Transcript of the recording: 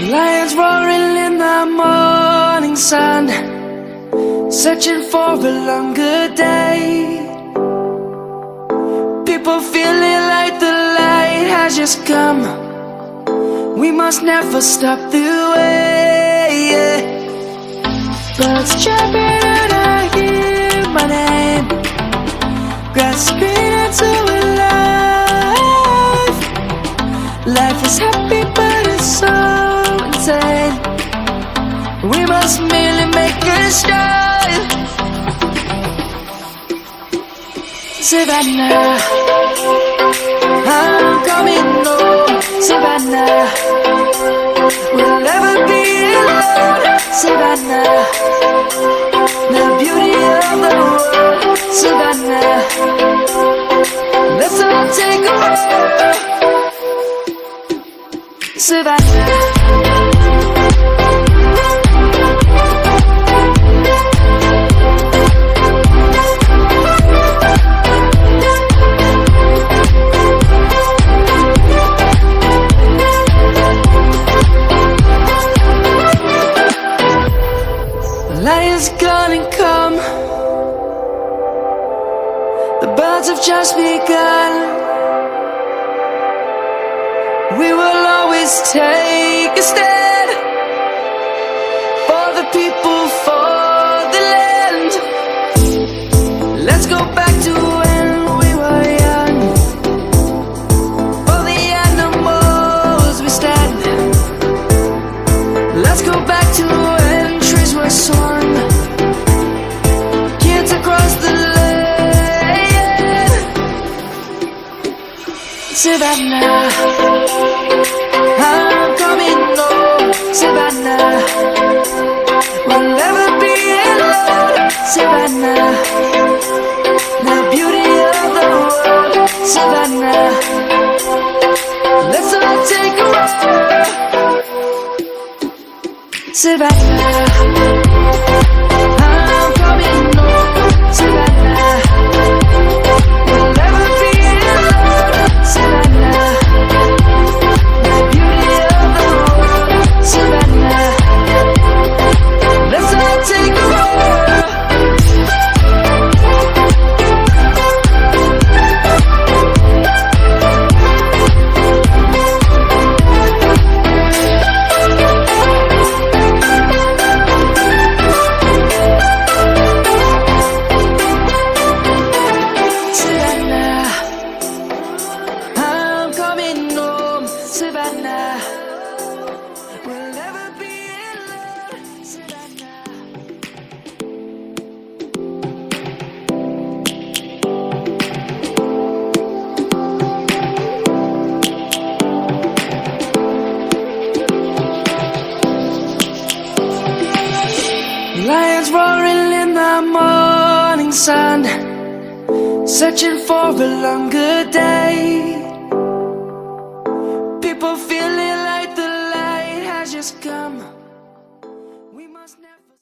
Lions roaring in the morning sun, searching for a longer day. People feeling like the light has just come. We must never stop the way. Birds chirping and I hear my name, grasping into life. Life is happy but it's so insane. We must merely make a start. Savannah, I'm coming home. Savannah, we'll never be alone. Savannah, the beauty of the world. Savannah, let's all take a walk. Savannah. Lion's gonna come. The birds have just begun. We will always take a stand for the people, for the land. Let's go back to when we were young. Savannah, I'm coming home, Savannah. We'll never be alone, Savannah. The beauty of the world, Savannah. Let's all take a walk, Savannah. I'm coming home, Savannah. We'll never be alone, Savannah. The beauty of the world, Savannah. Let's all take a walk. Savannah, I'm coming home, Savannah. We'll never be alone, Savannah. Lions roaring in the morning sun, searching for a longer day. People feeling like the light has just come. We must never